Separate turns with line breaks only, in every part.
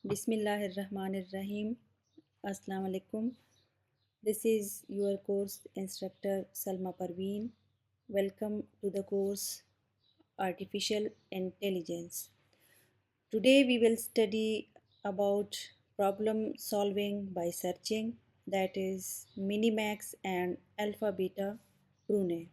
Bismillahirrahmanirrahim. Assalamu alaikum. This is your course instructor Salma Parveen. Welcome to the course Artificial Intelligence. Today we will study about problem solving by searching, that is Minimax and Alpha Beta Prune.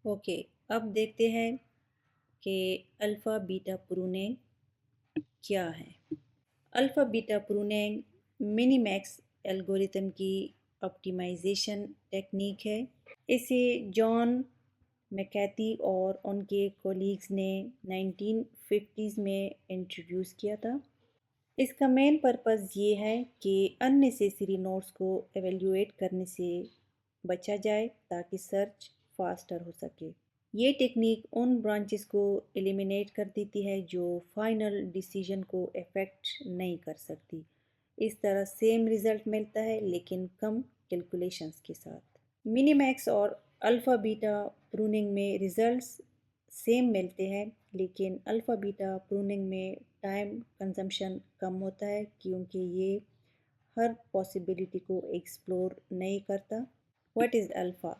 Okay अब देखते हैं कि alpha beta pruning क्या है। Alpha beta pruning Minimax algorithm की optimisation technique है। इसे John मैकैथी और उनके कोलीग्स ने 1950s में इंट्रोड्यूस किया था। इसका मेन पर्पस ये है कि अननेसेसरी नोट्स को एवेल्यूएट करने से बचा जाए ताकि सर्च फास्टर हो सके। ये टेक्निक उन ब्रांचेस को एलिमिनेट कर देती है जो फाइनल डिसीजन को अफेक्ट नहीं कर सकती। इस तरह सेम रिज़ल्ट मिलता है लेकिन कम कैलकुलेशंस के साथ। मिनीमैक्स और अल्फ़ा बीटा प्रूनिंग में रिज़ल्ट्स सेम मिलते हैं लेकिन अल्फ़ा बीटा प्रूनिंग में टाइम कंजम्पशन कम होता है क्योंकि ये हर पॉसिबिलिटी को एक्सप्लोर नहीं करता। What is alpha?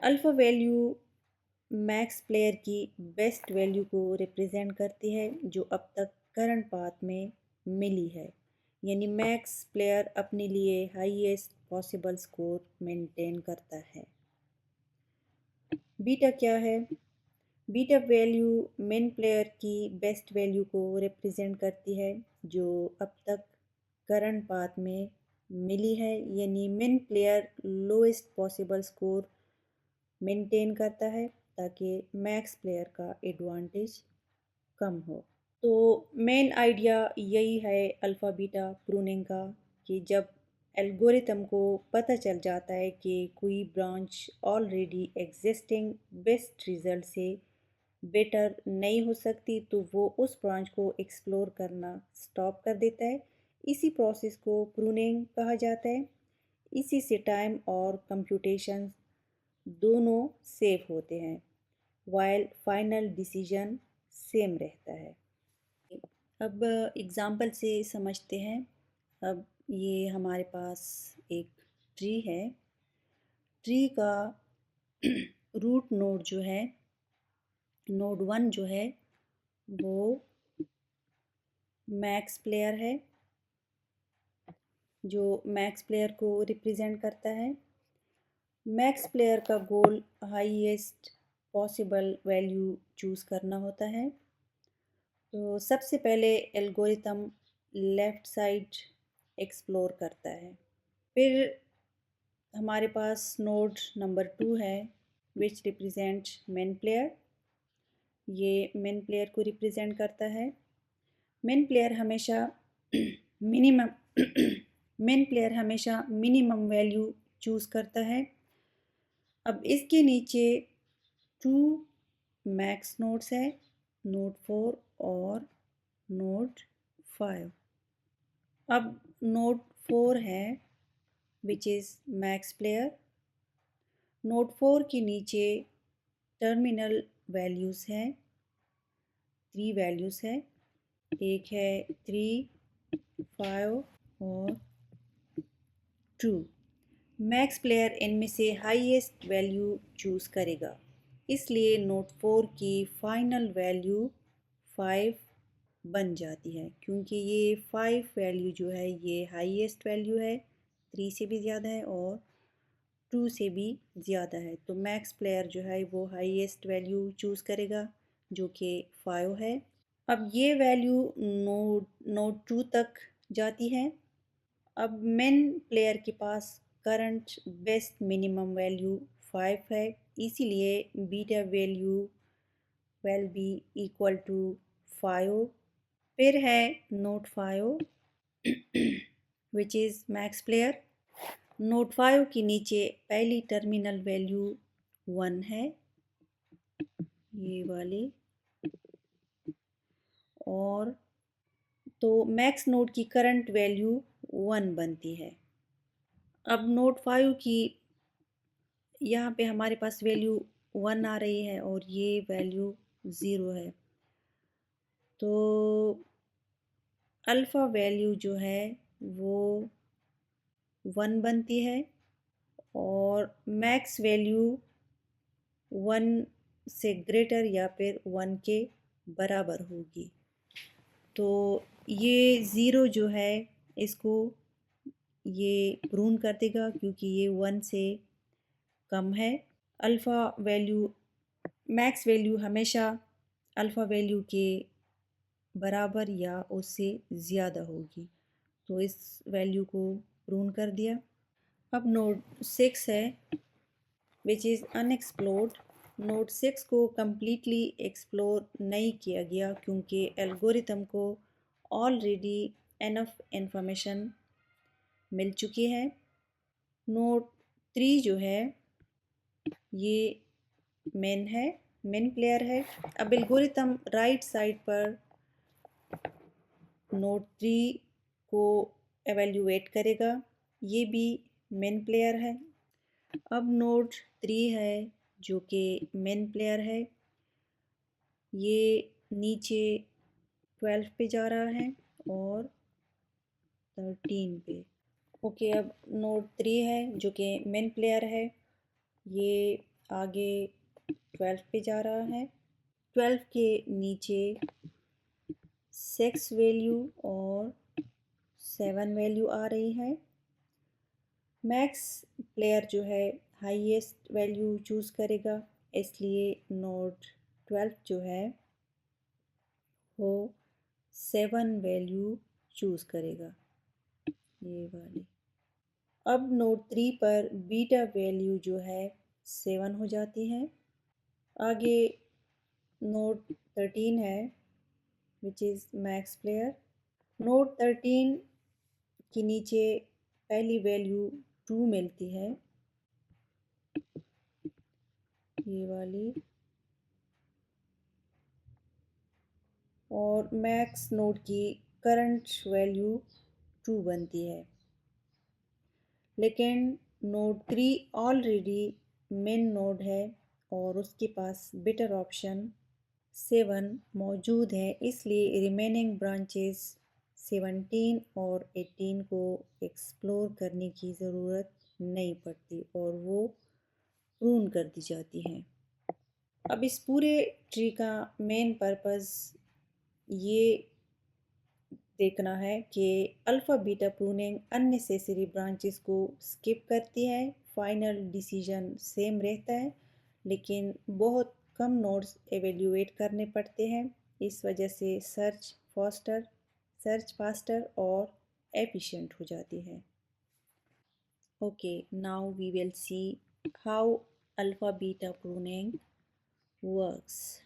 Alpha value max player की बेस्ट वैल्यू को रिप्रेजेंट करती है जो अब तक करंट पाथ में मिली है, यानी मैक्स प्लेयर अपने लिए हाईएस्ट पॉसिबल स्कोर मेंटेन करता है। बीटा क्या है? बीटा वैल्यू मिन प्लेयर की बेस्ट वैल्यू को रिप्रेजेंट करती है जो अब तक करंट पाथ में मिली है, यानी मिन player lowest possible score maintain करता है ताकि मैक्स प्लेयर का एडवांटेज कम हो। तो मेन आइडिया यही है अल्फ़ा बीटा प्रूनिंग का कि जब एल्गोरिथम को पता चल जाता है कि कोई branch already existing best result से बेटर नहीं हो सकती तो वो उस ब्रांच को एक्सप्लोर करना स्टॉप कर देता है। इसी प्रोसेस को प्रूनिंग कहा जाता है। इसी से टाइम और कंप्यूटेशन दोनों सेव होते हैं वाइल फाइनल डिसीजन सेम रहता है। अब एग्ज़ाम्पल से समझते हैं। अब ये हमारे पास एक ट्री है। ट्री का रूट नोड जो है, नोड 1 जो है वो मैक्स प्लेयर है, जो मैक्स प्लेयर को रिप्रेजेंट करता है। मैक्स प्लेयर का गोल हाईएस्ट पॉसिबल वैल्यू चूज़ करना होता है। तो सबसे पहले एल्गोरिथम लेफ़्ट साइड एक्सप्लोर करता है। फिर हमारे पास नोड नंबर 2 है विच रिप्रेजेंट मेन प्लेयर। ये मेन प्लेयर को रिप्रेजेंट करता है। मेन प्लेयर हमेशा मिनिमम मेन प्लेयर हमेशा मिनिमम वैल्यू चूज़ करता है। अब इसके नीचे 2 मैक्स नोड्स है, नोड 4 और नोड 5। अब नोड 4 है विच इज़ मैक्स प्लेयर। नोड 4 के नीचे टर्मिनल वैल्यूज़ हैं, 3 वैल्यूज़ है। एक है 3, 5 और 2। मैक्स प्लेयर इनमें से हाईएस्ट वैल्यू चूज़ करेगा, इसलिए नोड 4 की फाइनल वैल्यू 5 बन जाती है क्योंकि ये 5 वैल्यू जो है ये हाईएस्ट वैल्यू है, 3 से भी ज़्यादा है और 2 से भी ज़्यादा है। तो मैक्स प्लेयर जो है वो हाईएस्ट वैल्यू चूज़ करेगा जो कि 5 है। अब ये वैल्यू नोड नोड 2 तक जाती है। अब मेन प्लेयर के पास करंट बेस्ट मिनिमम वैल्यू 5 है, इसीलिए beta value will be equal to 5। फिर है node 5 which is max player. Node 5 के नीचे पहली टर्मिनल वैल्यू 1 है, ये वाली, और तो मैक्स नोड की करंट वैल्यू 1 बनती है। अब नोड 5 की यहाँ पे हमारे पास वैल्यू 1 आ रही है और ये वैल्यू 0 है। तो अल्फ़ा वैल्यू जो है वो 1 बनती है और मैक्स वैल्यू 1 से ग्रेटर या फिर 1 के बराबर होगी। तो ये ज़ीरो जो है इसको ये प्रून कर देगा क्योंकि ये 1 से कम है। अल्फ़ा वैल्यू मैक्स वैल्यू हमेशा अल्फ़ा वैल्यू के बराबर या उससे ज़्यादा होगी। तो इस वैल्यू को प्रून कर दिया। अब नोड 6 है विच इज़ अनएक्सप्लोर्ड। नोड 6 को कम्प्लीटली एक्सप्लोर नहीं किया गया क्योंकि एल्गोरिथम को ऑलरेडी एनफ इंफॉर्मेशन मिल चुकी है। नोड 3 जो है ये मेन प्लेयर है। अब एल्गोरिथम राइट साइड पर नोड 3 को एवेल्युएट करेगा, ये भी मेन प्लेयर है। अब नोड 3 है जो कि मेन प्लेयर है, ये नीचे 12 पे जा रहा है और 13 पे। ओके, अब नोड 3 है जो कि मेन प्लेयर है, ये आगे 12 पे जा रहा है। 12 के नीचे 6 वैल्यू और 7 वैल्यू आ रही है। मैक्स प्लेयर जो है हाईएस्ट वैल्यू चूज़ करेगा, इसलिए नोड 12 जो है वो 7 वैल्यू चूज़ करेगा, ये वाली। अब नोड 3 पर बीटा वैल्यू जो है 7 हो जाती है। आगे नोड 13 है विच इज़ मैक्स प्लेयर। नोड 13 के नीचे पहली वैल्यू 2 मिलती है, ये वाली। और मैक्स नोड की करंट वैल्यू 2 बनती है, लेकिन नोड 3 ऑलरेडी मेन नोड है और उसके पास बेटर ऑप्शन 7 मौजूद है, इसलिए रिमेनिंग ब्रांचेस 17 और 18 को एक्सप्लोर करने की ज़रूरत नहीं पड़ती और वो प्रून कर दी जाती हैं। अब इस पूरे ट्री का मेन पर्पस ये देखना है कि alpha beta pruning unnecessary branches को स्किप करती है। फाइनल डिसीजन सेम रहता है लेकिन बहुत कम नोड्स एवेल्यूएट करने पड़ते हैं। इस वजह से सर्च फास्टर और एफिशिएंट हो जाती है। Okay, now we will see how alpha beta pruning works.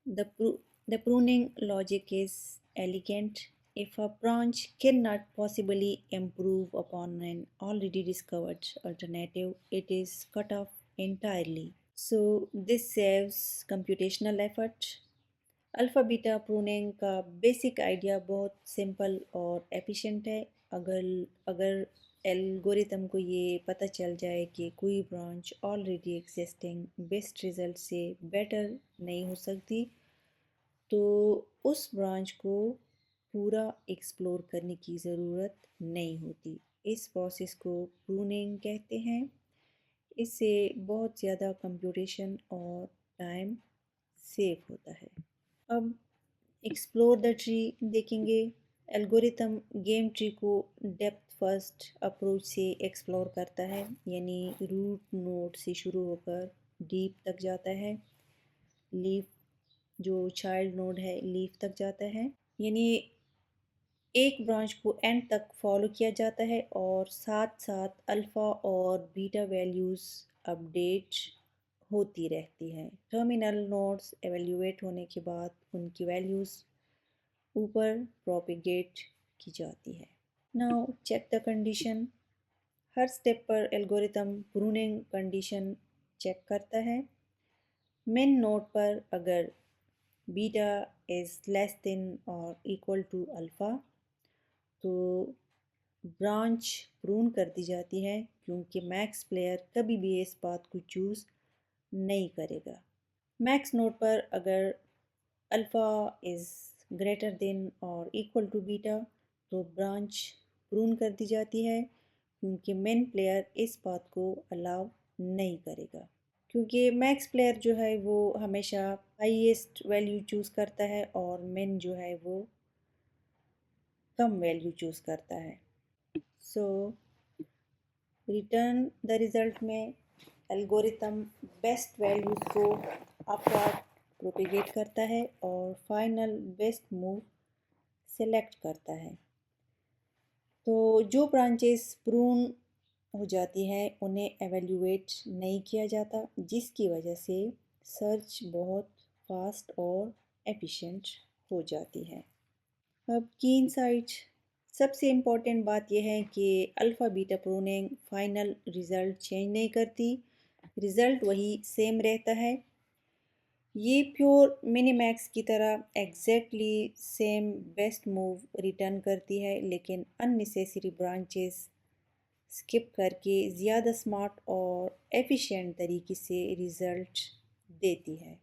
The pruning logic is elegant. If a branch cannot possibly improve upon an already discovered alternative, it is cut off entirely. So this saves computational effort. Alpha beta pruning का basic idea बहुत simple और efficient है। अगर अगर algorithm को ये पता चल जाए कि कोई branch already existing best result से बेटर नहीं हो सकती, तो उस ब्रांच को पूरा एक्सप्लोर करने की ज़रूरत नहीं होती। इस प्रोसेस को प्रूनिंग कहते हैं। इससे बहुत ज़्यादा कंप्यूटेशन और टाइम सेव होता है। अब एक्सप्लोर द ट्री देखेंगे। एल्गोरिथम गेम ट्री को डेप्थ फर्स्ट अप्रोच से एक्सप्लोर करता है, यानी रूट नोड से शुरू होकर डीप तक जाता है। लीफ जो चाइल्ड नोड है लीफ तक जाता है, यानी एक ब्रांच को एंड तक फॉलो किया जाता है और साथ साथ अल्फ़ा और बीटा वैल्यूज़ अपडेट होती रहती हैं। टर्मिनल नोड्स एवेल्यूएट होने के बाद उनकी वैल्यूज़ ऊपर प्रोपिगेट की जाती है। Now check the condition. हर स्टेप पर एल्गोरिथम प्रूनिंग कंडीशन चेक करता है। मेन नोड पर अगर बीटा इज़ लेस देन और इक्वल टू अल्फ़ा तो ब्रांच प्रून कर दी जाती है, क्योंकि मैक्स प्लेयर कभी भी इस बात को चूज़ नहीं करेगा। मैक्स नोड पर अगर अल्फ़ा इज़ ग्रेटर देन और इक्वल टू बीटा तो ब्रांच प्रून कर दी जाती है, क्योंकि मेन प्लेयर इस बात को अलाउ नहीं करेगा। क्योंकि मैक्स प्लेयर जो है वो हमेशा हाईएस्ट वैल्यू चूज़ करता है और मेन जो है वो कम वैल्यू चूज़ करता है। सो रिटर्न द रिज़ल्ट में एल्गोरिथम बेस्ट वैल्यूज़ को अपवर्ड प्रोपेगेट करता है और फाइनल बेस्ट मूव सेलेक्ट करता है। तो जो ब्रांचेस प्रून हो जाती है उन्हें एवेल्यूएट नहीं किया जाता, जिसकी वजह से सर्च बहुत फास्ट और एफिशिएंट हो जाती है। अब की इनसाइट, सबसे इम्पॉर्टेंट बात यह है कि alpha beta pruning final result change नहीं करती, रिज़ल्ट वही सेम रहता है। ये प्योर मिनीमैक्स की तरह exactly same best move return करती है, लेकिन अननेसेसरी ब्रांचेस स्किप करके ज़्यादा स्मार्ट और एफिशिएंट तरीके से रिज़ल्ट देती है।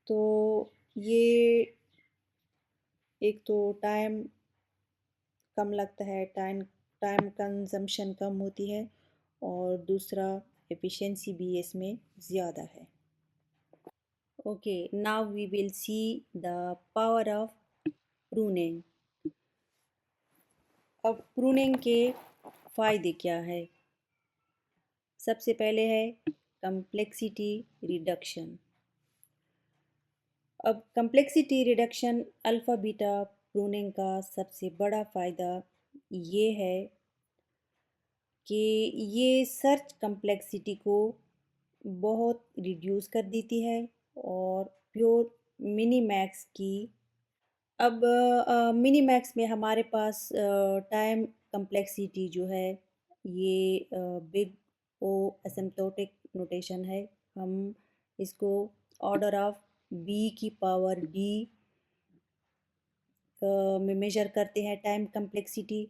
तो ये एक तो टाइम कम लगता है, टाइम कंजम्पशन कम होती है, और दूसरा एफिशिएंसी भी इसमें ज़्यादा है। Okay, now we will see the power of pruning. अब प्रूनिंग के फ़ायदे क्या है? सबसे पहले है कम्प्लेक्सिटी रिडक्शन। अब complexity reduction alpha beta pruning का सबसे बड़ा फ़ायदा ये है कि ये सर्च कम्प्लेक्सिटी को बहुत रिड्यूस कर देती है और प्योर मिनी मैक्स की। अब मिनी मैक्स में हमारे पास टाइम कम्प्लेक्सिटी जो है ये बिग ओ एसिम्प्टोटिक नोटेशन है। हम इसको ऑर्डर ऑफ बी की पावर डी में मेजर करते हैं टाइम कम्प्लेक्सिटी।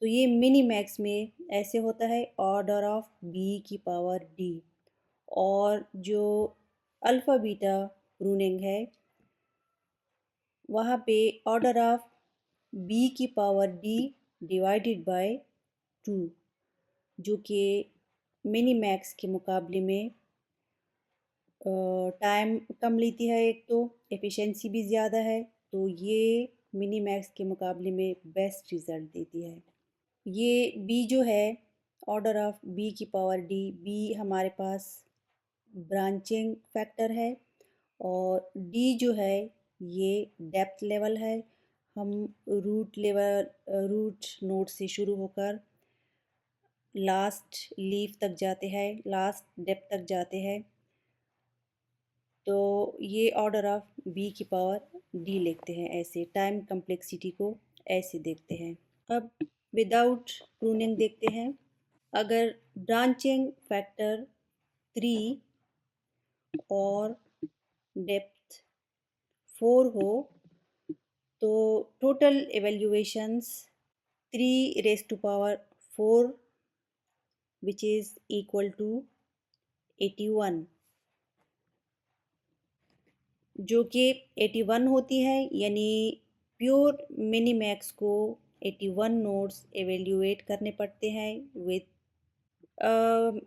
तो ये मिनी मैक्स में ऐसे होता है ऑर्डर ऑफ बी की पावर डी। और जो अल्फ़ा बीटा प्रूनिंग है वहाँ पे ऑर्डर ऑफ बी की पावर डी डिवाइडेड बाय 2, जो कि मिनी मैक्स के मुकाबले में टाइम कम लेती है, एक तो एफिशिएंसी भी ज़्यादा है, तो ये मिनी मैक्स के मुकाबले में बेस्ट रिज़ल्ट देती है। ये बी जो है ऑर्डर ऑफ बी की पावर डी, बी हमारे पास ब्रांचिंग फैक्टर है, और डी जो है ये डेप्थ लेवल है। हम रूट लेवल रूट नोड से शुरू होकर लास्ट लीफ तक जाते हैं, लास्ट डेप्थ तक जाते हैं। तो ये ऑर्डर ऑफ बी की पावर डी लिखते हैं, ऐसे टाइम कम्प्लेक्सिटी को ऐसे देखते हैं। अब विदाउट प्रूनिंग देखते हैं। अगर ब्रांचिंग फैक्टर 3 और डेप्थ 4 हो तो total evaluations 3 raise to power 4 which is equal to 81, जो कि 81 होती है, यानी प्योर मिनी मैक्स को 81 नोड्स एवेल्यूएट करने पड़ते हैं विद।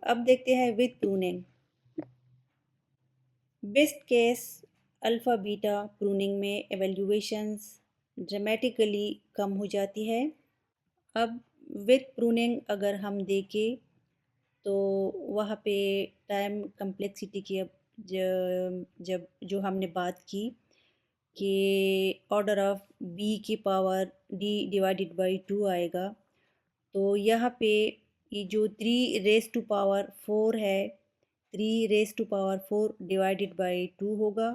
अब देखते हैं with pruning. Best case alpha beta pruning में एवेल्यूएशंस ड्रामेटिकली कम हो जाती है। अब विद प्रूनिंग अगर हम देखें तो वहाँ पे टाइम कम्प्लेक्सिटी की, अब जब जो हमने बात की कि ऑर्डर ऑफ बी की पावर डी डिवाइडेड बाई 2 आएगा, तो यहाँ पे ये जो 3 रेज टू पावर 4 है, 3 raise to power 4 divided by 2 होगा,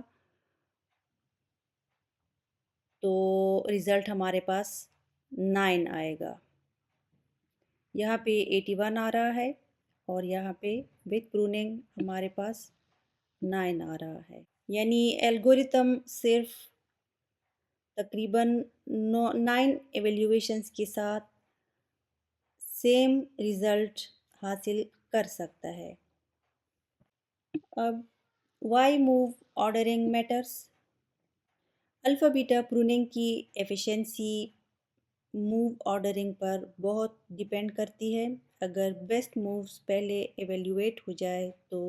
तो रिज़ल्ट हमारे पास 9 आएगा। यहाँ पे 81 आ रहा है और यहाँ पे विद प्रूनिंग हमारे पास 9 आ रहा है, यानी एल्गोरिथम सिर्फ तकरीबन 9 एवेल्यूएशंस के साथ सेम रिज़ल्ट हासिल कर सकता है। अब why move ordering matters. Alpha beta pruning की एफिशिएंसी मूव ऑर्डरिंग पर बहुत डिपेंड करती है। अगर बेस्ट मूव्स पहले एवेल्यूएट हो जाए तो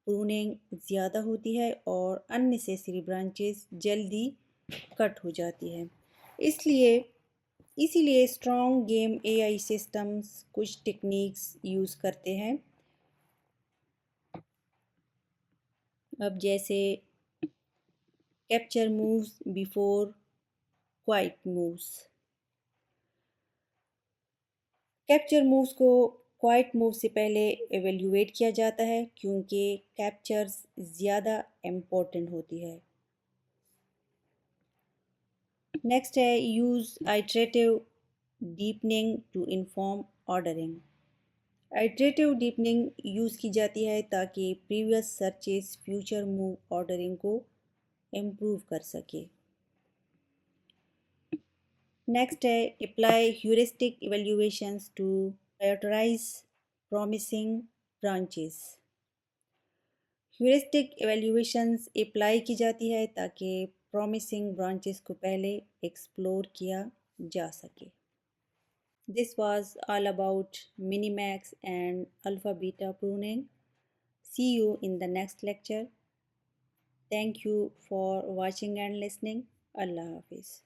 प्रूनिंग ज़्यादा होती है और अननेसेसरी ब्रांचेस जल्दी कट हो जाती है। इसलिए इसीलिए स्ट्रॉन्ग गेम एआई सिस्टम्स कुछ टेक्निक्स यूज़ करते हैं। अब जैसे capture moves before quite moves. Capture moves को क्वाइट मूव से पहले एवेल्यूएट किया जाता है क्योंकि कैप्चर्स ज़्यादा इम्पोर्टेंट होती है। नेक्स्ट है use iterative deepening to inform ordering. Iterative deepening use की जाती है ताकि previous searches future move ordering को इम्प्रूव कर सके। नेक्स्ट है apply heuristic evaluations to prioritize promising branches. Heuristic evaluations apply की जाती है ताकि प्रॉमिसिंग ब्रांचेस को पहले एक्सप्लोर किया जा सके। This was all about Minimax and Alpha Beta pruning. See you in the next lecture. Thank you for watching and listening. Allah Hafiz.